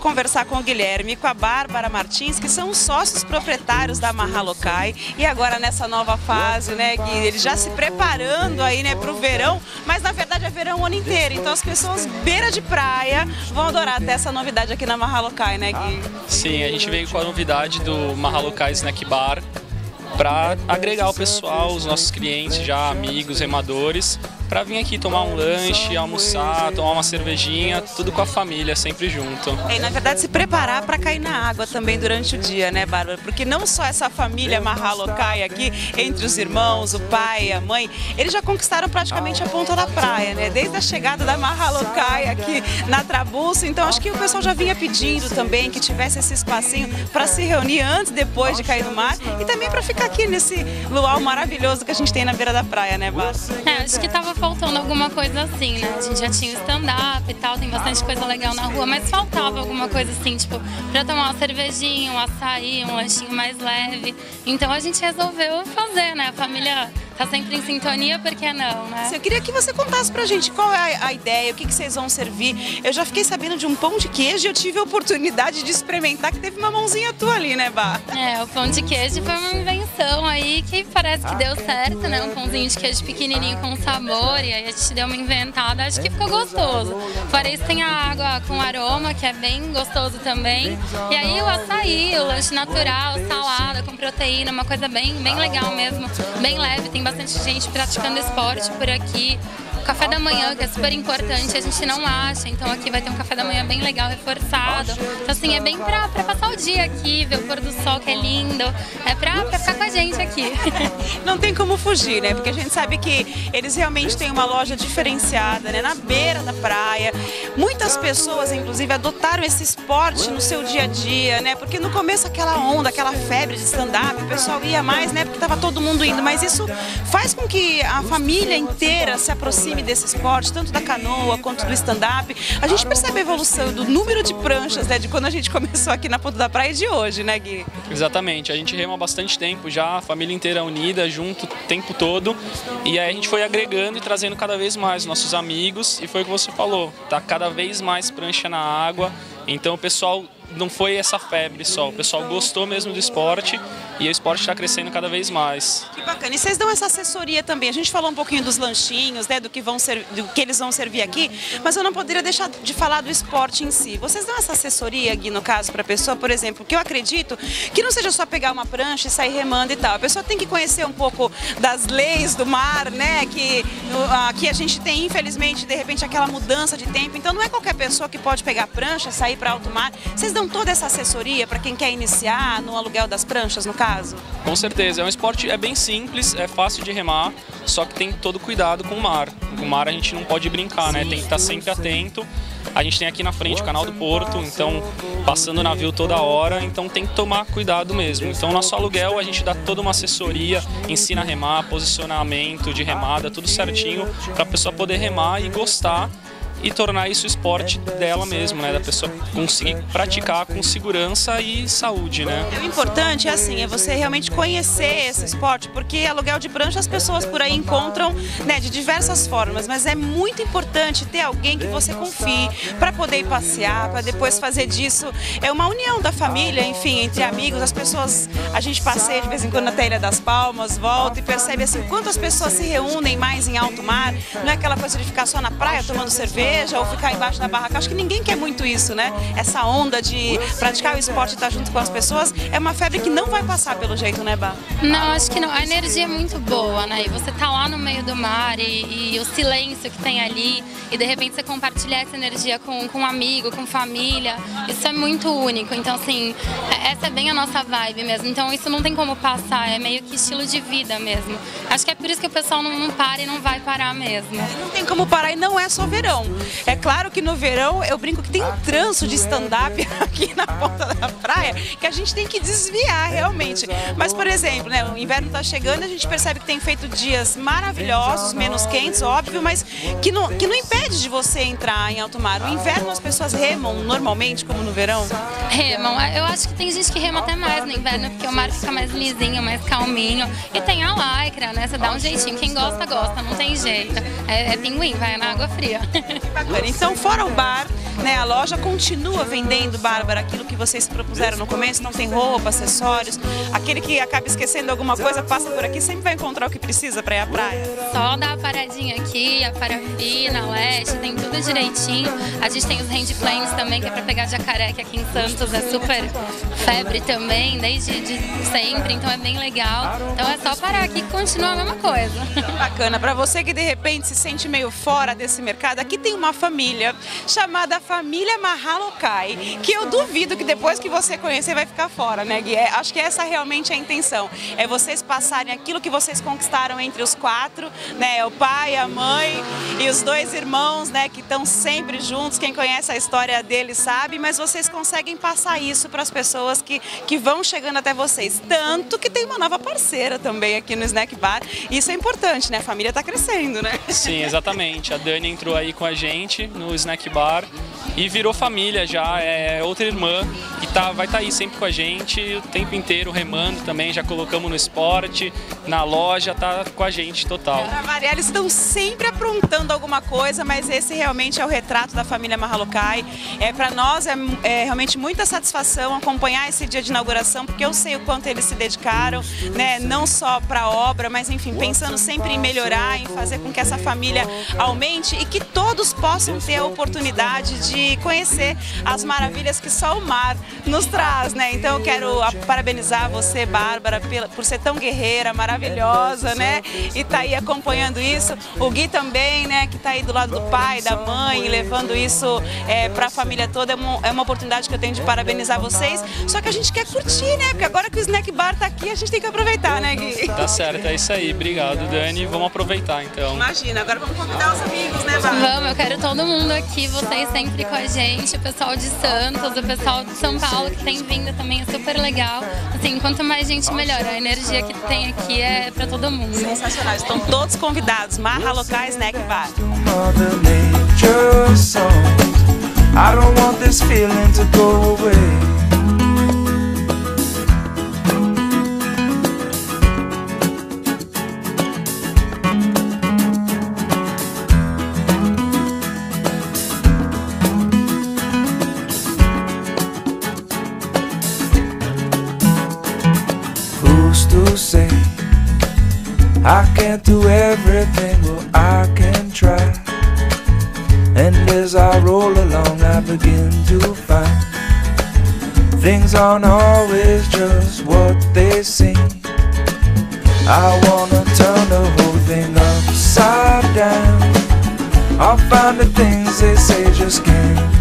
conversar com o Guilherme e com a Bárbara Martins, que são os sócios proprietários da Mahalokai. E agora nessa nova fase, né, Gui, eles já se preparando aí, né, para o verão, mas na verdade é verão o ano inteiro. Então as pessoas beira de praia vão adorar até essa novidade aqui na Mahalokai, né, Gui? Sim, a gente veio com a novidade do Mahalokai Snack Bar para agregar o pessoal, os nossos clientes, já amigos, remadores, para vir aqui tomar um lanche, almoçar, tomar uma cervejinha, tudo com a família, sempre junto. E na verdade se preparar para cair na água também durante o dia, né, Bárbara? Porque não só essa família Mahalokai aqui, entre os irmãos, o pai, a mãe, eles já conquistaram praticamente a ponta da praia, né? Desde a chegada da Mahalokai aqui na Trabulso, então acho que o pessoal já vinha pedindo também que tivesse esse espacinho para se reunir antes e depois de cair no mar e também para ficar aqui nesse luau maravilhoso que a gente tem na beira da praia, né, Bárbara? Acho que tava faltando alguma coisa assim, né? A gente já tinha o stand-up e tal, tem bastante coisa legal na rua, mas faltava alguma coisa assim, tipo, pra tomar uma cervejinha, um açaí, um lanchinho mais leve. Então a gente resolveu fazer, né? A família tá sempre em sintonia, por que não, né? Eu queria que você contasse pra gente qual é a ideia, o que vocês vão servir. Eu já fiquei sabendo de um pão de queijo e eu tive a oportunidade de experimentar, que teve uma mãozinha tua ali, né, Bá? O pão de queijo foi uma invenção aí que parece que deu certo, né? Um pãozinho de queijo pequenininho com sabor, e aí a gente deu uma inventada, acho que ficou gostoso. Fora isso tem a água com aroma, que é bem gostoso também. E aí o açaí, o lanche natural, salada com proteína, uma coisa bem legal mesmo, bem leve, tem bastante gente praticando esporte por aqui. O café da manhã, que é super importante, a gente não acha, então aqui vai ter um café da manhã bem legal, reforçado. Então assim, é bem pra passar o dia aqui, ver o pôr do sol que é lindo, é pra ficar com a gente aqui. Não tem como fugir, né? Porque a gente sabe que eles realmente têm uma loja diferenciada, né? Na beira da praia. Muitas pessoas, inclusive, adotaram esse esporte no seu dia a dia, né? Porque no começo aquela onda, aquela febre de stand-up, o pessoal ia mais, né? Porque tava todo mundo indo, mas isso faz com que a família inteira se aproxime desse esporte, tanto da canoa quanto do stand-up. A gente percebe a evolução do número de pranchas, né, de quando a gente começou aqui na Ponta da Praia e de hoje, né, Gui? Exatamente, a gente rema há bastante tempo já, a família inteira unida, junto o tempo todo, e aí a gente foi agregando e trazendo cada vez mais nossos amigos, e foi o que você falou, tá cada vez mais prancha na água, então o pessoal não foi essa febre só, o pessoal gostou mesmo do esporte e o esporte está crescendo cada vez mais. Que bacana. E vocês dão essa assessoria também. A gente falou um pouquinho dos lanchinhos, né, do que eles vão servir aqui, mas eu não poderia deixar de falar do esporte em si. Vocês dão essa assessoria, Gui, no caso, para a pessoa, por exemplo, que eu acredito que não seja só pegar uma prancha e sair remando e tal. A pessoa tem que conhecer um pouco das leis do mar, né, que aqui a gente tem, infelizmente, de repente, aquela mudança de tempo. Então não é qualquer pessoa que pode pegar a prancha, sair para alto mar. Vocês dão toda essa assessoria para quem quer iniciar no aluguel das pranchas, no caso? Com certeza, é um esporte bem simples, é fácil de remar, só que tem todo cuidado com o mar. Com o mar a gente não pode brincar, né? Tem que estar sempre atento. A gente tem aqui na frente o canal do Porto, então passando o navio toda hora, então tem que tomar cuidado mesmo. Então nosso aluguel a gente dá toda uma assessoria, ensina a remar, posicionamento de remada, tudo certinho para a pessoa poder remar e gostar e tornar isso esporte dela mesmo, né? Da pessoa conseguir praticar com segurança e saúde, né? O importante é você realmente conhecer esse esporte, porque aluguel de prancha as pessoas por aí encontram, né, de diversas formas, mas é muito importante ter alguém que você confie para poder ir passear, para depois fazer disso. É uma união da família, enfim, entre amigos, as pessoas, a gente passeia de vez em quando na Ilha das Palmas, volta e percebe assim, quantas pessoas se reúnem mais em alto mar, não é aquela coisa de ficar só na praia tomando cerveja, ou ficar embaixo da barraca. Acho que ninguém quer muito isso, né? Essa onda de praticar o esporte e estar junto com as pessoas é uma febre que não vai passar pelo jeito, né, Bá? Não, acho que não. A energia é muito boa, né? E você tá lá no meio do mar e o silêncio que tem ali e de repente você compartilhar essa energia com um amigo, com família, isso é muito único. Então, assim, essa é bem a nossa vibe mesmo. Então, isso não tem como passar, é meio que estilo de vida mesmo. Acho que é por isso que o pessoal não para e não vai parar mesmo. Não tem como parar e não é só verão. É claro que no verão eu brinco que tem um trânsito de stand-up aqui na ponta da praia que a gente tem que desviar realmente. Mas, por exemplo, né, o inverno está chegando, a gente percebe que tem feito dias maravilhosos, menos quentes, óbvio, mas que não impede de você entrar em alto mar. No inverno as pessoas remam normalmente, como no verão? Remam. Eu acho que tem gente que rema até mais no inverno, porque o mar fica mais lisinho, mais calminho. E tem a lycra, né? Você dá um jeitinho. Quem gosta, gosta. Não tem jeito. É pinguim, vai na água fria. Que bacana. Então, fora o bar, né, a loja continua vendendo, Bárbara, aquilo que vocês se propuseram no começo? Então tem roupa, acessórios, aquele que acaba esquecendo alguma coisa, passa por aqui, sempre vai encontrar o que precisa para ir à praia? Só dar a paradinha aqui, a parafina, a leste, tem tudo direitinho. A gente tem os handplanes também, que é para pegar jacaré, que aqui em Santos é super febre também, desde sempre, então é bem legal. Então é só parar aqui que continua a mesma coisa. Bacana. Para você que de repente se sente meio fora desse mercado, aqui tem uma família chamada Família Mahalokai, que eu duvido que depois que você conhecer vai ficar fora, né, Gui? Acho que essa realmente é a intenção, é vocês passarem aquilo que vocês conquistaram entre os 4, né, o pai, a mãe e os 2 irmãos, né, que estão sempre juntos. Quem conhece a história deles sabe, mas vocês conseguem passar isso para as pessoas que vão chegando até vocês. Tanto que tem uma nova parceira também aqui no Snack Bar. Isso é importante, né? A família está crescendo, né? Sim, exatamente. A Dani entrou aí com a gente no Snack Bar e virou família já, é outra irmã que vai estar aí sempre com a gente o tempo inteiro, remando também, já colocamos no esporte, na loja, tá com a gente total. Pra variar, eles estão sempre aprontando alguma coisa, mas esse realmente é o retrato da família Mahalokai. Para nós é realmente muita satisfação acompanhar esse dia de inauguração, porque eu sei o quanto eles se dedicaram, né, não só para a obra, mas enfim, pensando sempre em melhorar, em fazer com que essa família aumente e que todos possam ter a oportunidade de conhecer as maravilhas que só o mar nos traz, né? Então eu quero parabenizar você, Bárbara, por ser tão guerreira, maravilhosa, né? E tá aí acompanhando isso. O Gui também, né? Que tá aí do lado do pai, da mãe, levando isso para a família toda. É uma oportunidade que eu tenho de parabenizar vocês. Só que a gente quer curtir, né? Porque agora que o Snack Bar tá aqui, a gente tem que aproveitar, né, Gui? Tá certo, é isso aí. Obrigado, Dani. Vamos aproveitar, então. Imagina, agora vamos convidar os amigos, né, Bárbara? Vamos, eu quero todo mundo aqui, vocês sempre com a gente, o pessoal de Santos, o pessoal de São Paulo que tem vindo também, é super legal. Assim, quanto mais gente, melhor. A energia que tem aqui é pra todo mundo. Sensacional, estão todos convidados. Mahalokai Snack Bar. I don't want this feeling to go away. Who's to say I can't do everything? Well, I can try. And as I roll along, I begin to find things aren't always just what they seem. I wanna turn the whole thing upside down. I'll find the things they say just can't